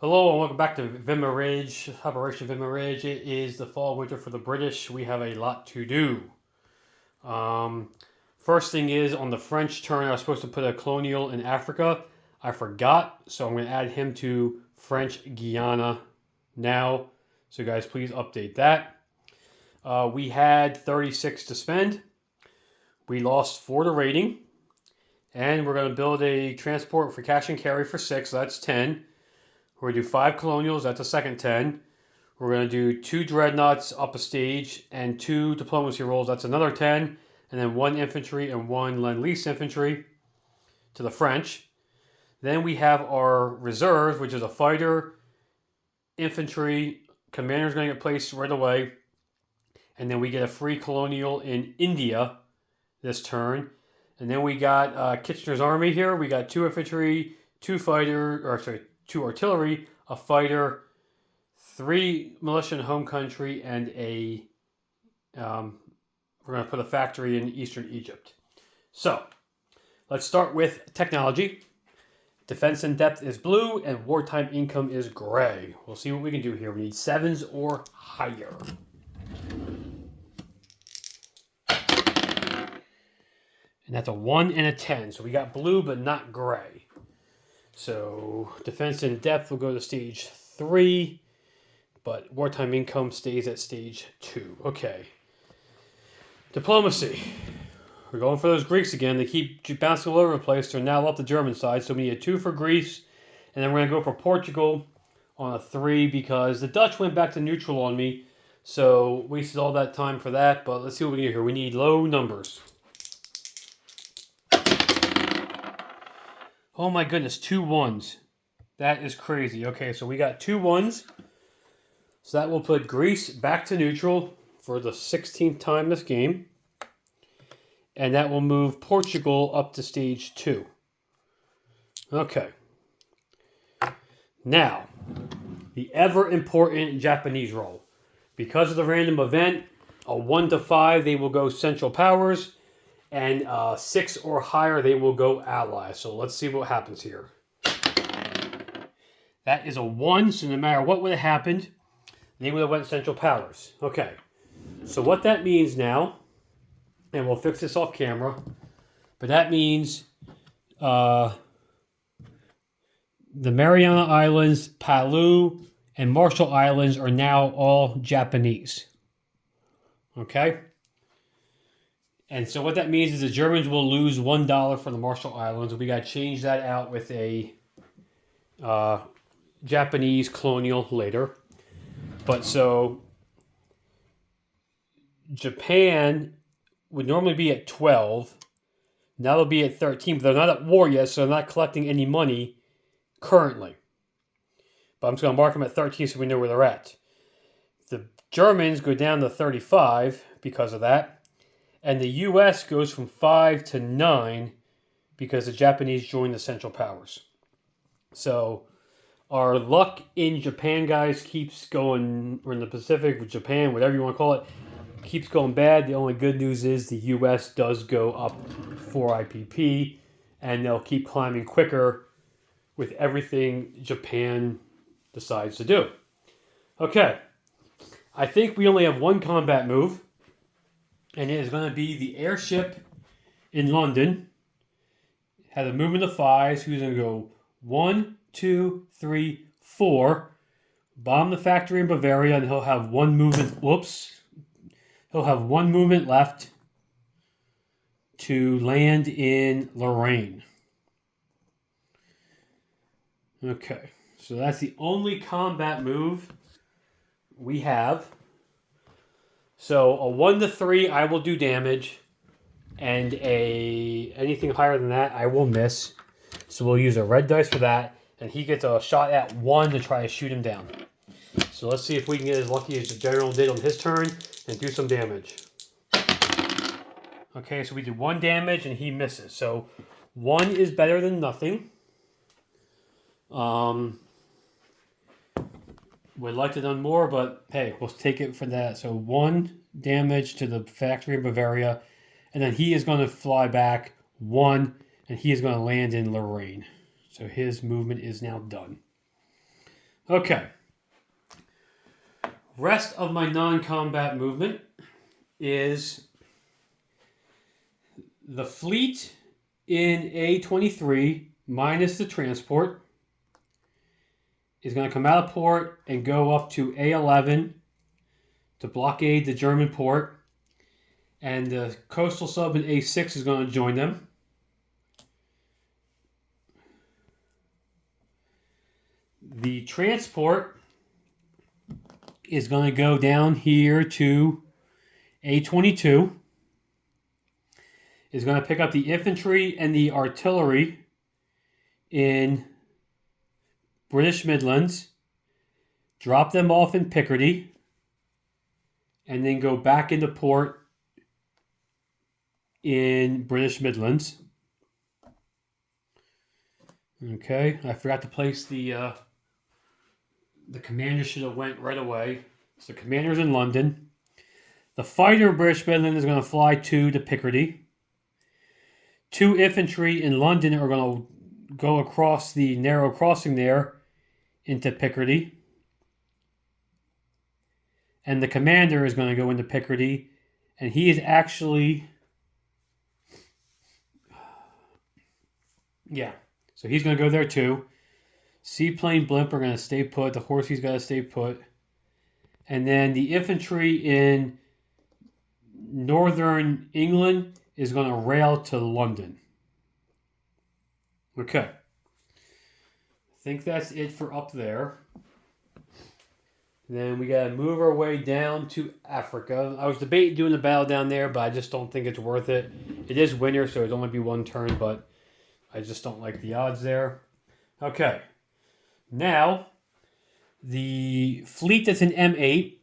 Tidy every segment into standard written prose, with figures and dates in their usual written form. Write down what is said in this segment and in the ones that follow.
Hello and welcome back to Vimy Ridge, Operation Vimy Ridge. It is the fall winter for the British. We have a lot to do. Um, First thing is on the French turn, I was supposed to put a colonial in Africa. I forgot, so I'm going to add him to French Guiana now. So guys, please update that. We had 36 to spend. We lost 4 to rating. And we're going to build a transport for cash and carry for 6, so that's 10. We're going to do 5 colonials, that's a second 10. We're going to do 2 dreadnoughts up a stage and 2 diplomacy rolls, that's another 10. And then 1 infantry and 1 Lend-Lease infantry to the French. Then we have our reserves, which is a fighter, infantry, commander's going to get placed right away. And then we get a free colonial in India this turn. And then we got Kitchener's army here. We got 2 infantry, 2 2 artillery, a fighter, 3 militia in home country, and we're going to put a factory in eastern Egypt. So, let's start with technology. Defense in depth is blue, and wartime income is gray. We'll see what we can do here. We need 7s or higher. And that's a 1 and a 10. So we got blue, but not gray. So defense in depth will go to stage 3, but wartime income stays at stage 2. Okay. Diplomacy. We're going for those Greeks again. They keep bouncing all over the place. They're now up the German side, so we need a 2 for Greece. And then we're going to go for Portugal on a 3 because the Dutch went back to neutral on me. So wasted all that time for that, but let's see what we can do here. We need low numbers. Oh my goodness, 2 1s. That is crazy. Okay, so we got 2 1s. So that will put Greece back to neutral for the 16th time this game. And that will move Portugal up to stage 2. Okay. Now, the ever important Japanese roll. Because of the random event, a 1 to 5, they will go Central Powers. And 6 or higher, they will go Allies. So let's see what happens here. That is a 1, so no matter what would have happened, they would have went Central Powers. Okay, so what that means now, and we'll fix this off camera, but that means the Mariana Islands, Palau, and Marshall Islands are now all Japanese. Okay? And so what that means is the Germans will lose $1 for the Marshall Islands. We got to change that out with a Japanese colonial later. But so Japan would normally be at 12. Now they'll be at 13. But they're not at war yet, so they're not collecting any money currently. But I'm just going to mark them at 13 so we know where they're at. The Germans go down to 35 because of that. And the U.S. goes from 5 to 9 because the Japanese joined the Central Powers. So our luck in Japan, guys, keeps going, or in the Pacific with Japan, whatever you want to call it, keeps going bad. The only good news is the U.S. does go up for IPP, and they'll keep climbing quicker with everything Japan decides to do. Okay. I think we only have 1 combat move. And it is going to be the airship in London. Has a movement of 5s. Who's going to go 1, 2, 3, 4. Bomb the factory in Bavaria, and he'll have 1 movement. Whoops. He'll have 1 movement left to land in Lorraine. Okay. So that's the only combat move we have. So a 1 to 3, I will do damage, and anything higher than that, I will miss. So we'll use a red dice for that, and he gets a shot at 1 to try to shoot him down. So let's see if we can get as lucky as the general did on his turn and do some damage. Okay, so we did 1 damage, and he misses. So 1 is better than nothing. Would like to done more, but hey, we'll take it for that. So 1 damage to the factory in Bavaria, and then he is going to fly back 1, and he is going to land in Lorraine. So his movement is now done. Okay. Rest of my non-combat movement is the fleet in A23 minus the transport is going to come out of port and go up to A11 to blockade the German port. And the coastal sub in A6 is going to join them. The transport is going to go down here to A22. Is going to pick up the infantry and the artillery in British Midlands, drop them off in Picardy, and then go back into port in British Midlands. Okay, I forgot to place the commander should have went right away. So the commander's in London. The fighter in British Midlands is going to fly to Picardy. 2 infantry in London are going to go across the narrow crossing there into Picardy. And the commander is going to go into Picardy. And he is actually... Yeah. So he's going to go there too. Seaplane blimp are going to stay put. The Horsey's got to stay put. And then the infantry in northern England is going to rail to London. Okay. I think that's it for up there. Then we got to move our way down to Africa. I was debating doing the battle down there, but I just don't think it's worth it. It is winter, so it'll only be one turn, but I just don't like the odds there. Okay. Now, the fleet that's in M8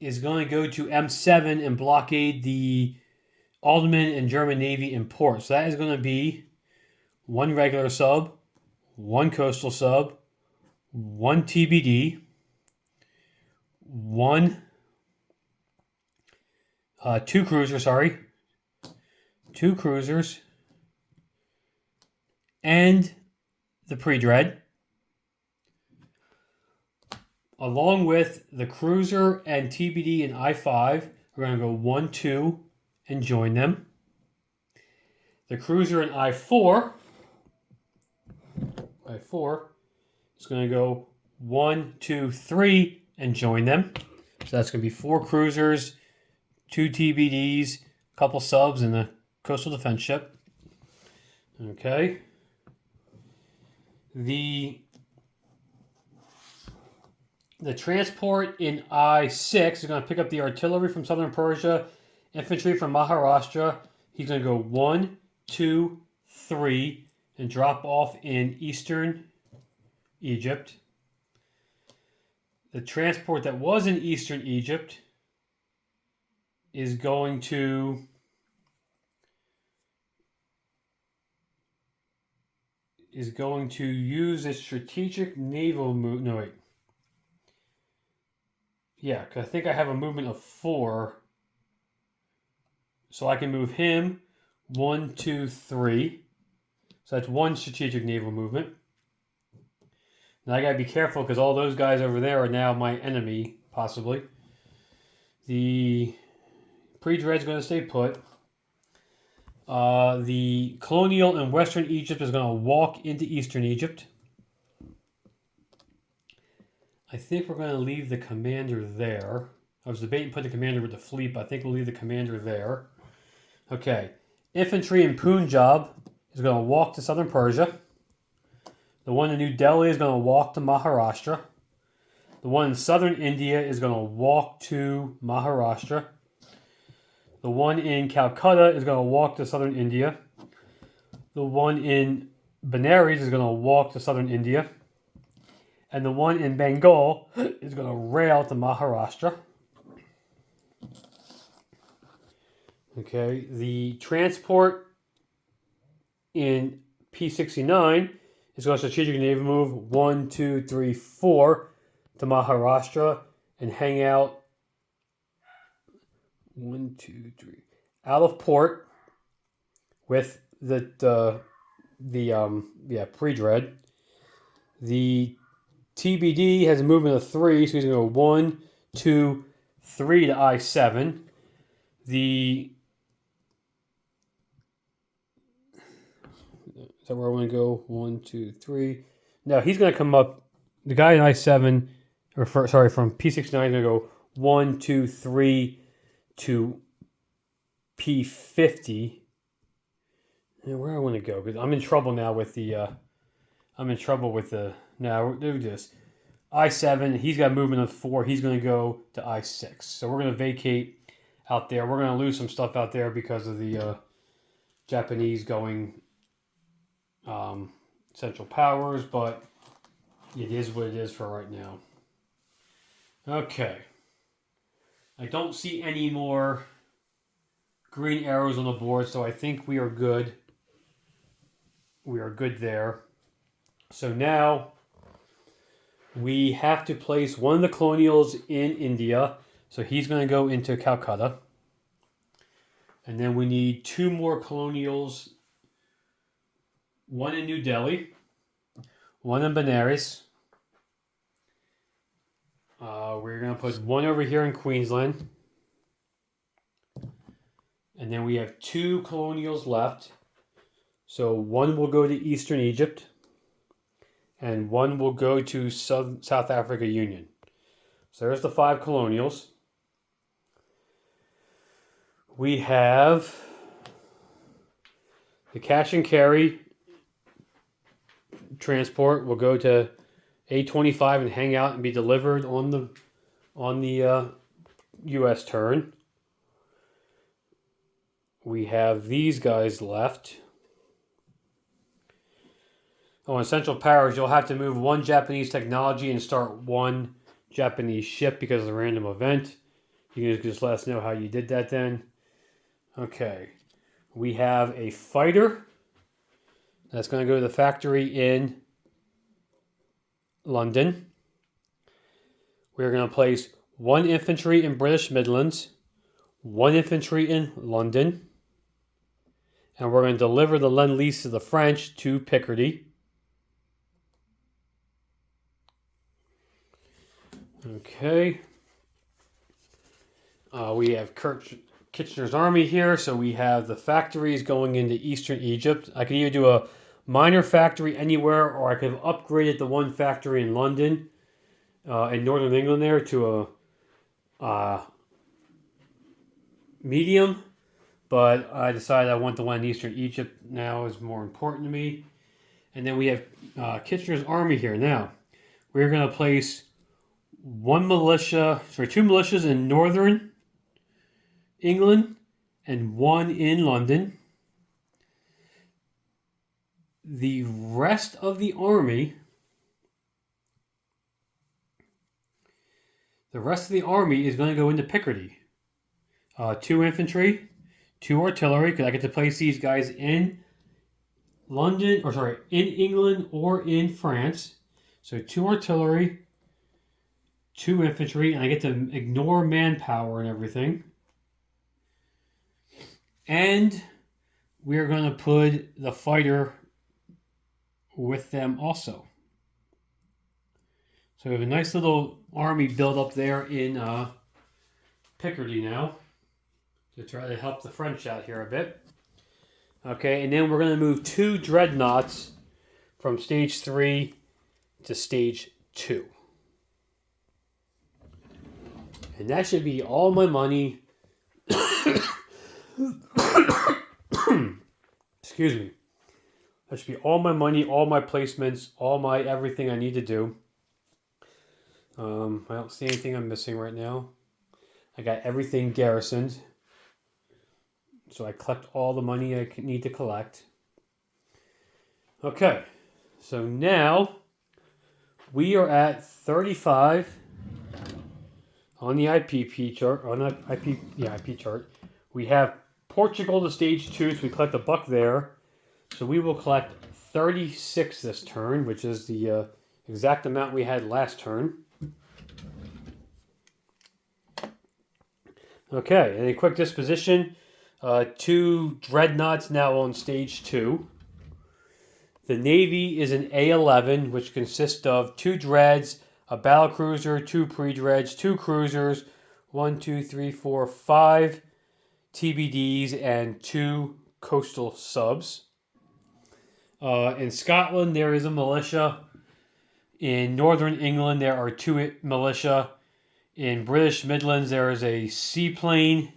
is going to go to M7 and blockade the Ottoman and German Navy in port. So that is going to be 1 regular sub, 1 coastal sub, 1 TBD, 2 cruisers, 2 cruisers, and the pre-dread, along with the cruiser and TBD and I-5. We're going to go 1, 2, and join them. The cruiser and I-4 is going to go 1, 2, 3, and join them. So that's going to be 4 cruisers, 2 TBDs, a couple subs, and a coastal defense ship. Okay. The transport in I-6 is going to pick up the artillery from southern Persia, infantry from Maharashtra. He's going to go 1, 2, 3, and drop off in eastern Egypt. The transport that was in eastern Egypt is going to use a strategic naval move. No, wait. Yeah, because I think I have a movement of 4. So I can move him 1, 2, 3. So that's 1 strategic naval movement. Now I gotta be careful because all those guys over there are now my enemy, possibly. The pre-dread's going to stay put. The colonial in western Egypt is going to walk into eastern Egypt. I think we're going to leave the commander there. I was debating putting the commander with the fleet, but I think we'll leave the commander there. Okay. Infantry in Punjab is going to walk to southern Persia. The one in New Delhi is going to walk to Maharashtra. The one in southern India is going to walk to Maharashtra. The one in Calcutta is going to walk to southern India. The one in Benares is going to walk to southern India. And the one in Bengal is going to rail to Maharashtra. Okay, the transport in P69 is going to strategic naval move 1, 2, 3, 4 to Maharashtra and hang out 1, 2, 3 out of port with the pre-dread. The TBD has a movement of 3, so he's going to go 1, 2, 3 to I7. Is that where I want to go? 1, 2, 3. Now he's going to come up. The guy in I7, from P69 is going to go 1, 2, 3 to P50. And where I want to go, because I'm in trouble now with the. Now do this. I7. He's got a movement of 4. He's going to go to I6. So we're going to vacate out there. We're going to lose some stuff out there because of the Japanese going Central Powers, but it is what it is for right now. Okay. I don't see any more green arrows on the board, so I think we are good. We are good there. So now we have to place one of the colonials in India. So he's going to go into Calcutta. And then we need 2 more colonials. One in New Delhi. One in Benares. We're going to put one over here in Queensland. And then we have 2 colonials left. So one will go to Eastern Egypt. And one will go to South Africa Union. So there's the 5 colonials. We have the cash and carry transport will go to A25 and hang out and be delivered on the U.S. turn. We have these guys left. Oh, and Central Powers, you'll have to move 1 Japanese technology and start 1 Japanese ship because of the random event. You can just let us know how you did that then. Okay. We have a fighter that's going to go to the factory in London. We're going to place 1 infantry in British Midlands, 1 infantry in London, and we're going to deliver the Lend-Lease to the French to Picardy. Okay. We have Kitchener's army here, so we have the factories going into Eastern Egypt. I could either do a minor factory anywhere, or I could have upgraded the 1 factory in London, in Northern England there, to a medium. But I decided I want the one in Eastern Egypt now is more important to me. And then we have Kitchener's army here. Now, we're going to place 2 militias in Northern England and 1 in London. The rest of the army is going to go into Picardy. 2 infantry, 2 artillery, because I get to place these guys in in England or in France. So 2 artillery, 2 infantry, and I get to ignore manpower and everything. And we're going to put the fighter with them also. So we have a nice little army build up there in Picardy now to try to help the French out here a bit. Okay, and then we're going to move 2 dreadnoughts from stage 3 to stage 2. And that should be all my money. Excuse me. That should be all my money, all my placements, all my everything I need to do. I don't see anything I'm missing right now. I got everything garrisoned. So I collect all the money I need to collect. Okay. So now we are at 35 on the IP chart. IP chart. We have Portugal to stage 2, so we collect a buck there. So we will collect 36 this turn, which is the exact amount we had last turn. Okay, and a quick disposition. 2 dreadnoughts now on stage 2. The Navy is an A-11, which consists of 2 dreads, a battlecruiser, 2 pre-dreads, 2 cruisers, 1, 2, 3, 4, 5 TBDs, and 2 coastal subs. In Scotland, there is a militia. In Northern England, there are 2 militia. In British Midlands, there is a seaplane,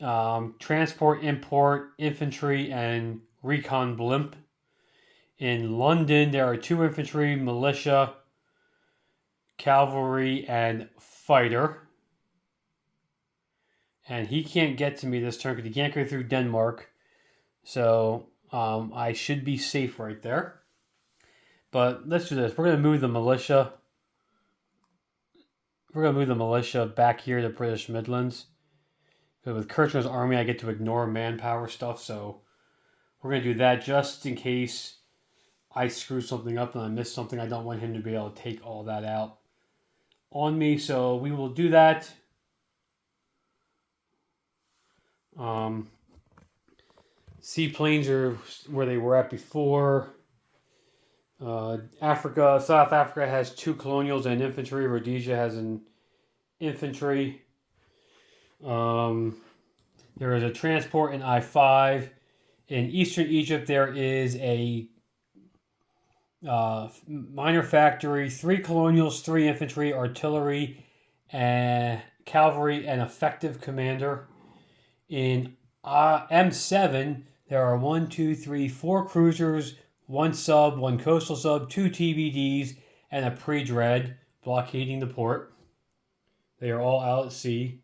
transport, import, infantry, and recon blimp. In London, there are 2 infantry, militia, cavalry, and fighter. And he can't get to me this turn because he can't go through Denmark. So I should be safe right there. But let's do this. We're going to move the militia. We're going to move the militia back here to British Midlands. Because with Kirchner's army, I get to ignore manpower stuff. So we're going to do that just in case I screw something up and I miss something. I don't want him to be able to take all that out on me. So we will do that. Seaplanes are where they were at before. South Africa has 2 colonials and infantry. Rhodesia has an infantry. There is a transport in I-5. In Eastern Egypt, there is a minor factory, 3 colonials, 3 infantry, artillery, and cavalry, and effective commander. In M7, there are 1, 2, 3, 4 cruisers, 1 sub, 1 coastal sub, 2 TBDs, and a pre-dread blockading the port. They are all out at sea.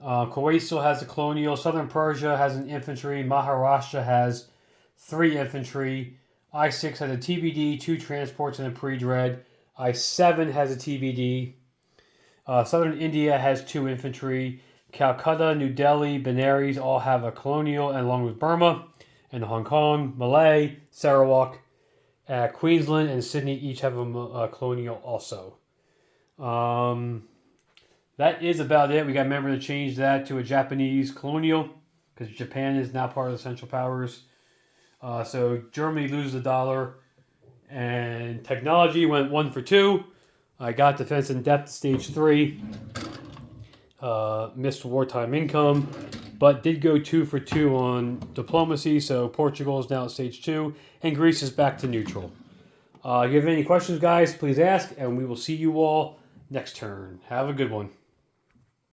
Kuwait still has a colonial. Southern Persia has an infantry. Maharashtra has 3 infantry. I-6 has a TBD, 2 transports, and a pre-dread. I-7 has a TBD. Southern India has 2 infantry. Calcutta, New Delhi, Benares all have a colonial, and along with Burma and Hong Kong, Malay, Sarawak, Queensland, and Sydney each have a colonial also. That is about it. We got to remember to change that to a Japanese colonial because Japan is now part of the Central Powers. So Germany loses $1, and technology went 1 for 2. I got defense in depth stage 3. Missed wartime income, but did go 2 for 2 on diplomacy. So Portugal is now at stage 2, and Greece is back to neutral. If you have any questions, guys, please ask, and we will see you all next turn. Have a good one.